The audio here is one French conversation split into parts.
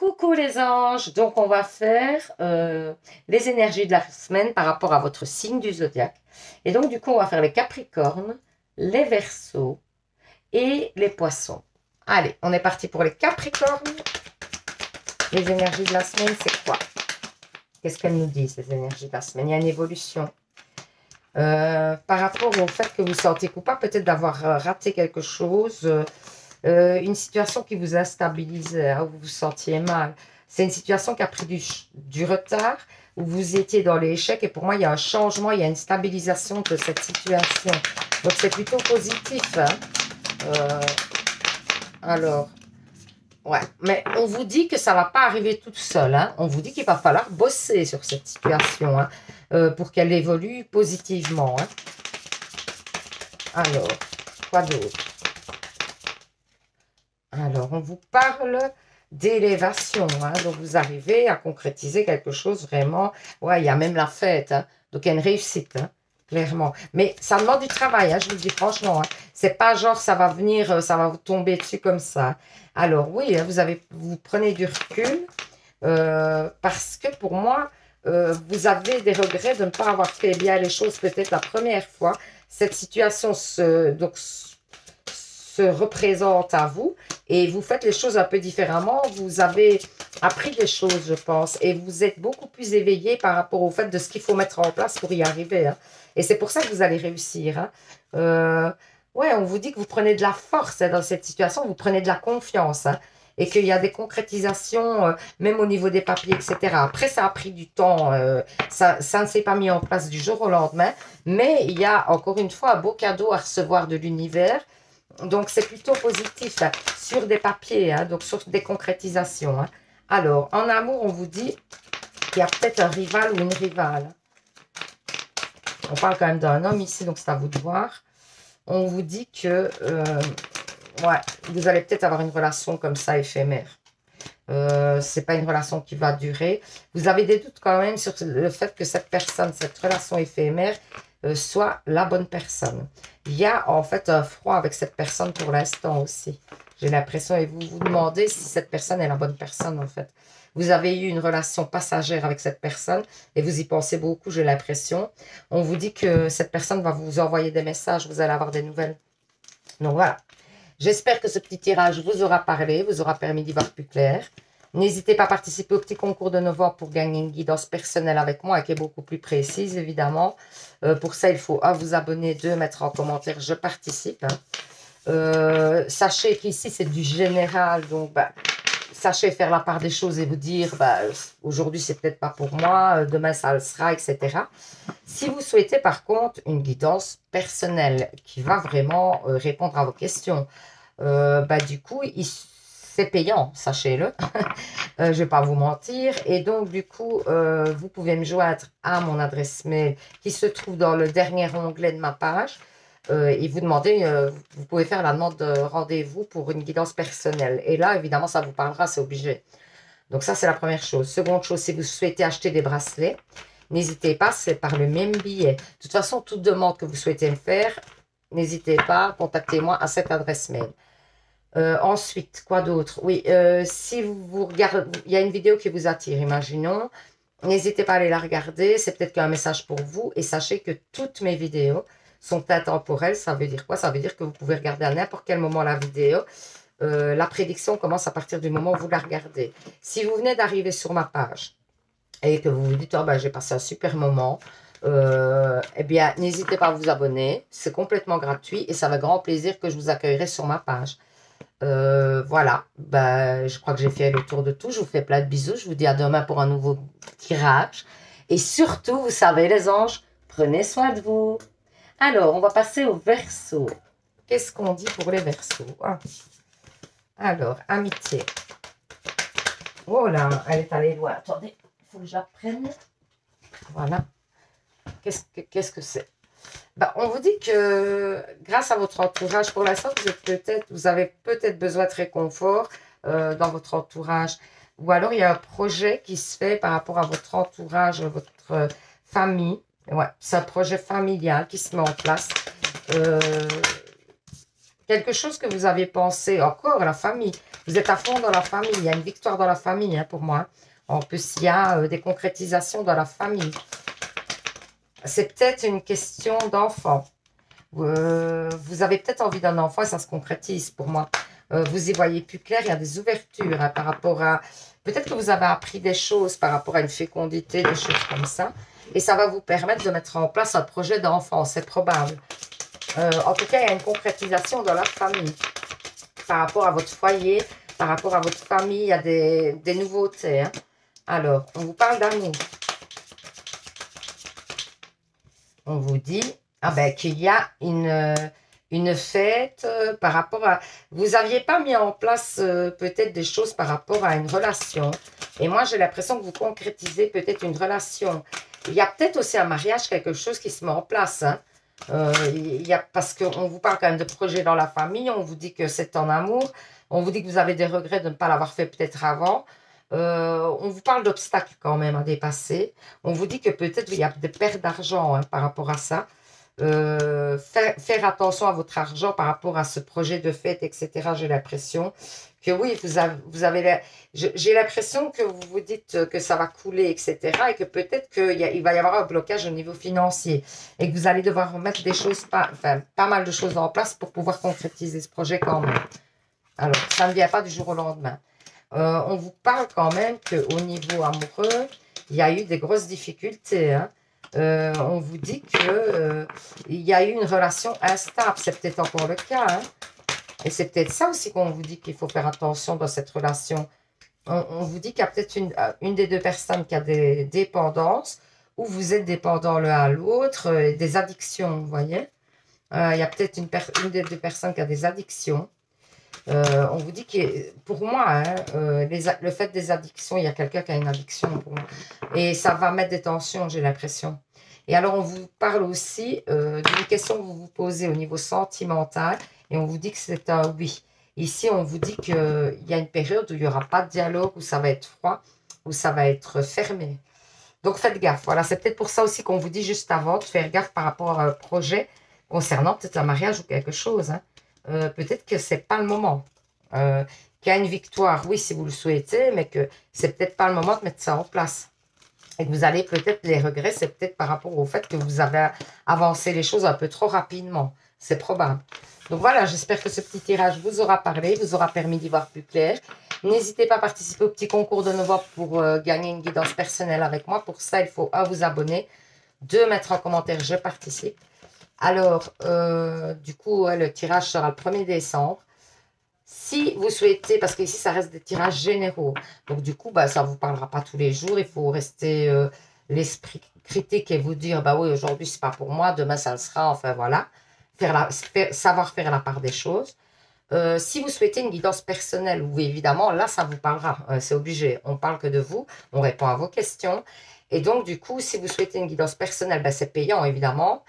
Coucou les anges, donc on va faire les énergies de la semaine par rapport à votre signe du zodiaque. Et donc du coup on va faire les Capricornes, les Verseaux et les Poissons. Allez, on est parti pour les Capricornes. Les énergies de la semaine, c'est quoi? Qu'est-ce qu'elles nous disent, ces énergies de la semaine? Il y a une évolution. Par rapport au fait que vous sentez coupable peut-être d'avoir raté quelque chose, une situation qui vous a stabilisé, où vous vous sentiez mal. C'est une situation qui a pris du retard, où vous étiez dans l'échec. Et pour moi, il y a un changement, il y a une stabilisation de cette situation. Donc, c'est plutôt positif. Hein. Alors, ouais. Mais on vous dit que ça ne va pas arriver toute seule. Hein. On vous dit qu'il va falloir bosser sur cette situation pour qu'elle évolue positivement. Hein. Alors, quoi d'autre? Alors, on vous parle d'élévation. Hein, donc, vous arrivez à concrétiser quelque chose vraiment. Ouais, il y a même la fête. Hein, donc, il y a une réussite, hein, clairement. Mais ça demande du travail, hein, je vous le dis franchement. Hein, c'est pas genre ça va venir, ça va vous tomber dessus comme ça. Alors, oui, hein, vous prenez du recul parce que pour moi, vous avez des regrets de ne pas avoir fait bien les choses peut-être la première fois. Cette situation se représente à vous et vous faites les choses un peu différemment. Vous avez appris des choses, je pense, et vous êtes beaucoup plus éveillé par rapport au fait de ce qu'il faut mettre en place pour y arriver. Hein. Et c'est pour ça que vous allez réussir. Hein. Ouais, on vous dit que vous prenez de la force hein, dans cette situation, vous prenez de la confiance. Hein, et qu'il y a des concrétisations, même au niveau des papiers, etc. Après, ça a pris du temps. Ça ne s'est pas mis en place du jour au lendemain. Mais il y a, encore une fois, un beau cadeau à recevoir de l'univers. Donc, c'est plutôt positif hein, sur des papiers, hein, donc sur des concrétisations. Hein. Alors, en amour, on vous dit qu'il y a peut-être un rival ou une rivale. On parle quand même d'un homme ici, donc c'est à vous de voir. On vous dit que ouais, vous allez peut-être avoir une relation comme ça éphémère. C'est pas une relation qui va durer. Vous avez des doutes quand même sur le fait que cette personne, cette relation éphémère, soit la bonne personne. Il y a en fait un froid avec cette personne pour l'instant aussi. J'ai l'impression, et vous vous demandez si cette personne est la bonne personne en fait. Vous avez eu une relation passagère avec cette personne et vous y pensez beaucoup, j'ai l'impression. On vous dit que cette personne va vous envoyer des messages, vous allez avoir des nouvelles. Donc voilà. J'espère que ce petit tirage vous aura parlé, vous aura permis d'y voir plus clair. N'hésitez pas à participer au petit concours de novembre pour gagner une guidance personnelle avec moi qui est beaucoup plus précise, évidemment. Pour ça, il faut vous abonner, 2, mettre en commentaire « Je participe hein. ». Sachez qu'ici, c'est du général, donc sachez faire la part des choses et vous dire aujourd'hui, c'est peut-être pas pour moi, demain, ça le sera, etc. Si vous souhaitez, par contre, une guidance personnelle qui va vraiment répondre à vos questions, du coup, c'est payant, sachez-le. Je ne vais pas vous mentir. Et donc, du coup, vous pouvez me joindre à mon adresse mail qui se trouve dans le dernier onglet de ma page. Et vous demandez, vous pouvez faire la demande de rendez-vous pour une guidance personnelle. Et là, évidemment, ça vous parlera, c'est obligé. Donc, ça, c'est la première chose. Seconde chose, si vous souhaitez acheter des bracelets, n'hésitez pas, c'est par le même billet. De toute façon, toute demande que vous souhaitez me faire, n'hésitez pas, contactez-moi à cette adresse mail. Ensuite, quoi d'autre? Oui, si vous regardez, il y a une vidéo qui vous attire, imaginons. N'hésitez pas à aller la regarder, c'est peut-être qu'un message pour vous. Et sachez que toutes mes vidéos sont intemporelles. Ça veut dire quoi? Ça veut dire que vous pouvez regarder à n'importe quel moment la vidéo. La prédiction commence à partir du moment où vous la regardez. Si vous venez d'arriver sur ma page et que vous vous dites, j'ai passé un super moment, eh bien, n'hésitez pas à vous abonner. C'est complètement gratuit et c'est avec grand plaisir que je vous accueillerai sur ma page. Voilà, je crois que j'ai fait le tour de tout. Je vous fais plein de bisous. Je vous dis à demain pour un nouveau tirage. Et surtout, vous savez les anges, prenez soin de vous. Alors, on va passer au Verseau. Qu'est-ce qu'on dit pour les Verseaux? Alors, amitié. Oh là, elle est allée loin. Attendez, il faut que je la prenne. Voilà. Qu'est-ce que c'est? On vous dit que grâce à votre entourage, pour l'instant, vous avez peut-être besoin de réconfort dans votre entourage. Ou alors, il y a un projet qui se fait par rapport à votre entourage, votre famille. Ouais, c'est un projet familial qui se met en place. Quelque chose que vous avez pensé, encore la famille, Vous êtes à fond dans la famille. Il y a une victoire dans la famille, hein, pour moi. En plus, il y a des concrétisations dans la famille. C'est peut-être une question d'enfant. Vous avez peut-être envie d'un enfant et ça se concrétise pour moi. Vous y voyez plus clair, il y a des ouvertures, hein, par rapport à... Peut-être que vous avez appris des choses par rapport à une fécondité, des choses comme ça. Et ça va vous permettre de mettre en place un projet d'enfant, c'est probable. En tout cas, il y a une concrétisation dans la famille. Par rapport à votre foyer, par rapport à votre famille, il y a des nouveautés. Hein. Alors, on vous parle d'amour. On vous dit qu'il y a une fête par rapport à... Vous n'aviez pas mis en place peut-être des choses par rapport à une relation. Et moi, j'ai l'impression que vous concrétisez peut-être une relation. Il y a peut-être aussi un mariage, quelque chose qui se met en place. Hein. Parce qu'on vous parle quand même de projet dans la famille. On vous dit que c'est en amour. On vous dit que vous avez des regrets de ne pas l'avoir fait peut-être avant. On vous parle d'obstacles quand même à dépasser. On vous dit que peut-être il y a des pertes d'argent, hein, par rapport à ça. Faire attention à votre argent par rapport à ce projet de fête, etc. J'ai l'impression que oui, j'ai l'impression que vous vous dites que ça va couler, etc. Et que peut-être qu'il va y avoir un blocage au niveau financier et que vous allez devoir mettre des choses, pas mal de choses en place pour pouvoir concrétiser ce projet quand même. Alors, ça ne vient pas du jour au lendemain. On vous parle quand même qu'au niveau amoureux, il y a eu des grosses difficultés, hein. On vous dit que il y a eu une relation instable. C'est peut-être encore le cas. Hein. Et c'est peut-être ça aussi qu'on vous dit qu'il faut faire attention dans cette relation. On vous dit qu'il y a peut-être une des deux personnes qui a des dépendances ou vous êtes dépendants l'un à l'autre, des addictions, vous voyez. Il y a peut-être une des deux personnes qui a des addictions. On vous dit que, pour moi, hein, le fait des addictions, il y a quelqu'un qui a une addiction pour moi. Et ça va mettre des tensions, j'ai l'impression. Et alors, on vous parle aussi d'une question que vous vous posez au niveau sentimental. Et on vous dit que c'est un oui. Ici, on vous dit qu'il y a une période où il n'y aura pas de dialogue, où ça va être froid, où ça va être fermé. Donc, faites gaffe. Voilà, c'est peut-être pour ça aussi qu'on vous dit juste avant de faire gaffe par rapport à un projet concernant peut-être un mariage ou quelque chose. Hein. Peut-être que c'est pas le moment. Qu'il y a une victoire, oui, si vous le souhaitez, mais que c'est peut-être pas le moment de mettre ça en place. Et que vous allez peut-être les regrets, c'est peut-être par rapport au fait que vous avez avancé les choses un peu trop rapidement. C'est probable. Donc voilà, j'espère que ce petit tirage vous aura parlé, vous aura permis d'y voir plus clair. N'hésitez pas à participer au petit concours de novembre pour gagner une guidance personnelle avec moi. Pour ça, il faut 1, vous abonner, 2, mettre en commentaire « Je participe ». Alors, du coup, le tirage sera le 1er décembre. Si vous souhaitez, parce qu'ici, ça reste des tirages généraux. Donc, du coup, ça ne vous parlera pas tous les jours. Il faut rester l'esprit critique et vous dire, oui, aujourd'hui, ce n'est pas pour moi. Demain, ça le sera. Enfin, voilà. Savoir faire la part des choses. Si vous souhaitez une guidance personnelle, oui, évidemment, là, ça vous parlera. C'est obligé. On ne parle que de vous. On répond à vos questions. Et donc, du coup, si vous souhaitez une guidance personnelle, c'est payant, évidemment.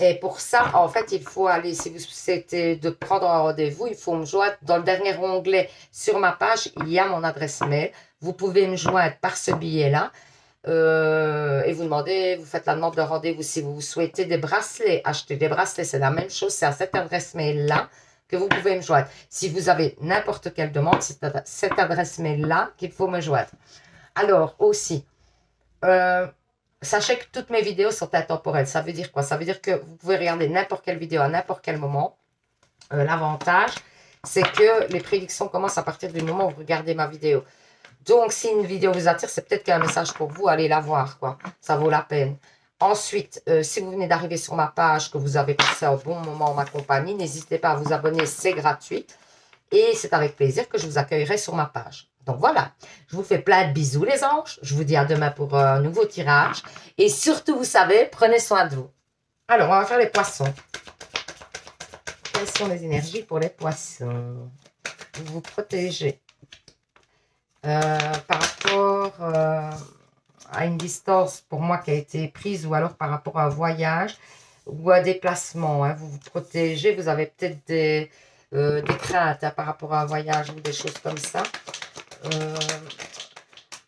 Et pour ça, en fait, il faut aller, si vous souhaitez de prendre un rendez-vous, il faut me joindre. Dans le dernier onglet sur ma page, il y a mon adresse mail. Vous pouvez me joindre par ce billet-là. Et vous demandez, vous faites la demande de rendez-vous si vous souhaitez des bracelets. Acheter des bracelets, c'est la même chose. C'est à cette adresse mail-là que vous pouvez me joindre. Si vous avez n'importe quelle demande, c'est à cette adresse mail-là qu'il faut me joindre. Alors, aussi... sachez que toutes mes vidéos sont intemporelles. Ça veut dire quoi? Ça veut dire que vous pouvez regarder n'importe quelle vidéo à n'importe quel moment. L'avantage, c'est que les prédictions commencent à partir du moment où vous regardez ma vidéo. Donc, si une vidéo vous attire, c'est peut-être qu'il y a un message pour vous. Allez la voir, quoi. Ça vaut la peine. Ensuite, si vous venez d'arriver sur ma page, que vous avez passé un bon moment en ma compagnie, n'hésitez pas à vous abonner, c'est gratuit. Et c'est avec plaisir que je vous accueillerai sur ma page. Donc voilà, je vous fais plein de bisous les anges. Je vous dis à demain pour un nouveau tirage. Et surtout, vous savez, prenez soin de vous. Alors, on va faire les poissons. Quelles sont les énergies pour les poissons? Vous vous protégez. Par rapport à une distance pour moi qui a été prise ou alors par rapport à un voyage ou un déplacement. Hein, vous vous protégez, vous avez peut-être des craintes par rapport à un voyage ou des choses comme ça.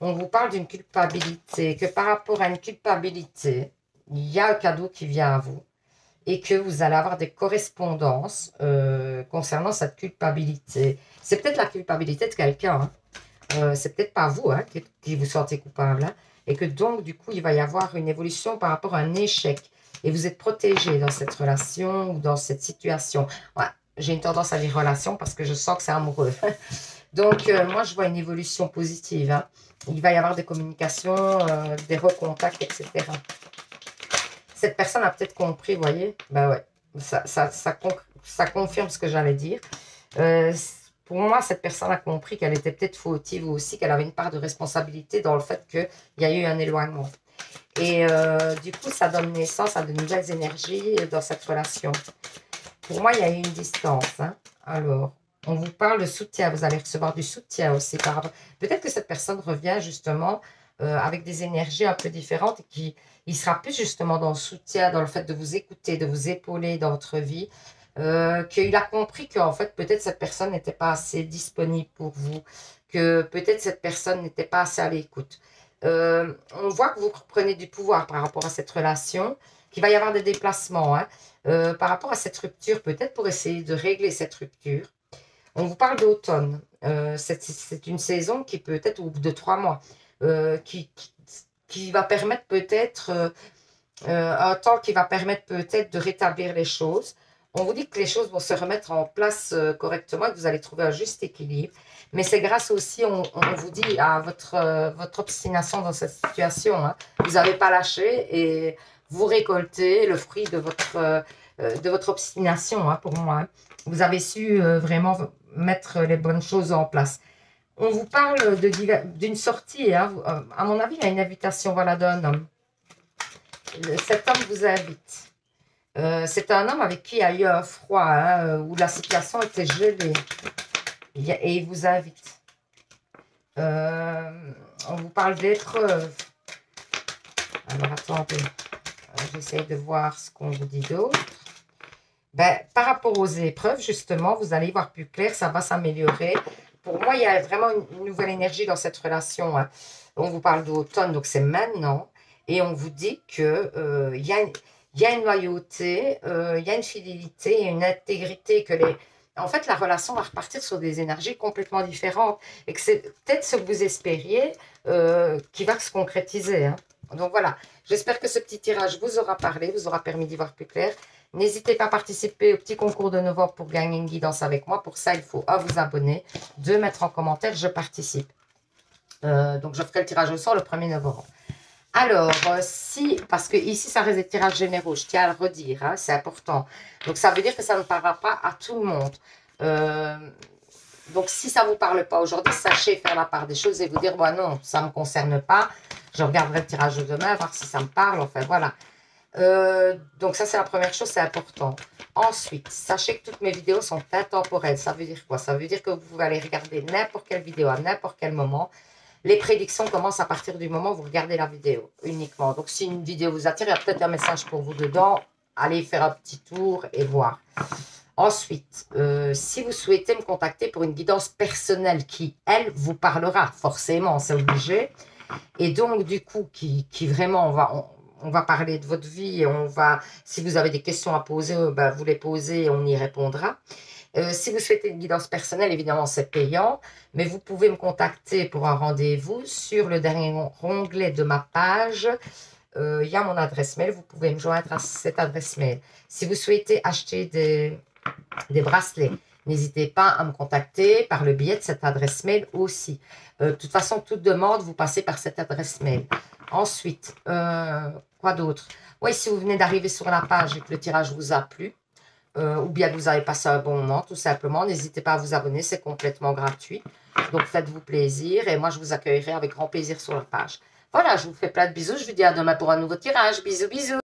On vous parle d'une culpabilité, que par rapport à une culpabilité, il y a un cadeau qui vient à vous. et que vous allez avoir des correspondances concernant cette culpabilité. C'est peut-être la culpabilité de quelqu'un, hein. C'est peut-être pas vous hein, qui vous sentez coupable, hein, et que donc, du coup, il va y avoir une évolution par rapport à un échec. Et vous êtes protégé dans cette relation ou dans cette situation. Ouais, j'ai une tendance à dire relation parce que je sens que c'est amoureux. Donc, moi, je vois une évolution positive. Hein. Il va y avoir des communications, des recontacts, etc. Cette personne a peut-être compris, vous voyez. Ben ouais, ça confirme ce que j'allais dire. Pour moi, cette personne a compris qu'elle était peut-être fautive aussi, qu'elle avait une part de responsabilité dans le fait qu'il y a eu un éloignement. Et du coup, ça donne naissance à de nouvelles énergies dans cette relation. Pour moi, il y a eu une distance. Hein. Alors, on vous parle de soutien. Vous allez recevoir du soutien aussi. Peut-être que cette personne revient justement avec des énergies un peu différentes et qu'il sera plus justement dans le soutien, dans le fait de vous écouter, de vous épauler dans votre vie. Qu'il a compris qu'en fait, peut-être cette personne n'était pas assez disponible pour vous, que peut-être cette personne n'était pas assez à l'écoute. On voit que vous prenez du pouvoir par rapport à cette relation, qu'il va y avoir des déplacements hein, par rapport à cette rupture, peut-être pour essayer de régler cette rupture. On vous parle d'automne. C'est une saison qui peut être, ou de 3 mois, qui va permettre peut-être, un temps qui va permettre peut-être de rétablir les choses. On vous dit que les choses vont se remettre en place correctement et que vous allez trouver un juste équilibre. Mais c'est grâce aussi, on vous dit, à votre obstination dans cette situation. Hein. Vous n'avez pas lâché et vous récoltez le fruit de votre obstination, hein, pour moi. Hein. Vous avez su vraiment mettre les bonnes choses en place. On vous parle d'une sortie. Hein. À mon avis, il y a une invitation voilà, d'un homme. Cet homme vous invite. C'est un homme avec qui il y a eu un froid, hein, où la situation était gelée. Et il vous invite. On vous parle d'épreuves. Alors, attendez. J'essaie de voir ce qu'on vous dit d'autre. Ben, par rapport aux épreuves, justement, vous allez y voir plus clair, ça va s'améliorer. Pour moi, il y a vraiment une nouvelle énergie dans cette relation. Hein. On vous parle d'automne, donc c'est maintenant. Et on vous dit qu'il y a une loyauté, il y a une fidélité, une intégrité. En fait, la relation va repartir sur des énergies complètement différentes. Et que c'est peut-être ce que vous espériez qui va se concrétiser. Hein. Donc voilà, j'espère que ce petit tirage vous aura parlé, vous aura permis d'y voir plus clair. N'hésitez pas à participer au petit concours de novembre pour gagner une guidance avec moi. Pour ça, il faut vous abonner, mettre en commentaire, je participe. Donc, je ferai le tirage au sort le 1er novembre. Alors, parce que ici, ça reste des tirages généraux, je tiens à le redire, hein, c'est important. Donc, ça veut dire que ça ne parlera pas à tout le monde. Donc, si ça ne vous parle pas aujourd'hui, sachez faire la part des choses et vous dire, bon, non, ça ne me concerne pas. Je regarderai le tirage de demain, voir si ça me parle. Enfin, voilà. Donc ça c'est la première chose, c'est important. Ensuite, sachez que toutes mes vidéos sont intemporelles. Ça veut dire quoi? Ça veut dire que vous pouvez aller regarder n'importe quelle vidéo à n'importe quel moment. Les prédictions commencent à partir du moment où vous regardez la vidéo uniquement. Donc si une vidéo vous attire, il y a peut-être un message pour vous dedans. Allez faire un petit tour et voir. Ensuite, si vous souhaitez me contacter pour une guidance personnelle qui, elle, vous parlera, forcément, c'est obligé. Et donc, du coup, qui vraiment, on va parler de votre vie. Si vous avez des questions à poser, ben, vous les posez et on y répondra. Si vous souhaitez une guidance personnelle, évidemment, c'est payant. Mais vous pouvez me contacter pour un rendez-vous sur le dernier onglet de ma page. Il y a mon adresse mail. Vous pouvez me joindre à cette adresse mail. Si vous souhaitez acheter des bracelets, n'hésitez pas à me contacter par le biais de cette adresse mail aussi. De toute façon, toute demande, vous passez par cette adresse mail. Ensuite, quoi d'autre? Oui, si vous venez d'arriver sur la page et que le tirage vous a plu, ou bien que vous avez passé un bon moment, tout simplement, n'hésitez pas à vous abonner, c'est complètement gratuit. Donc, faites-vous plaisir et moi, je vous accueillerai avec grand plaisir sur la page. Voilà, je vous fais plein de bisous. Je vous dis à demain pour un nouveau tirage. Bisous, bisous.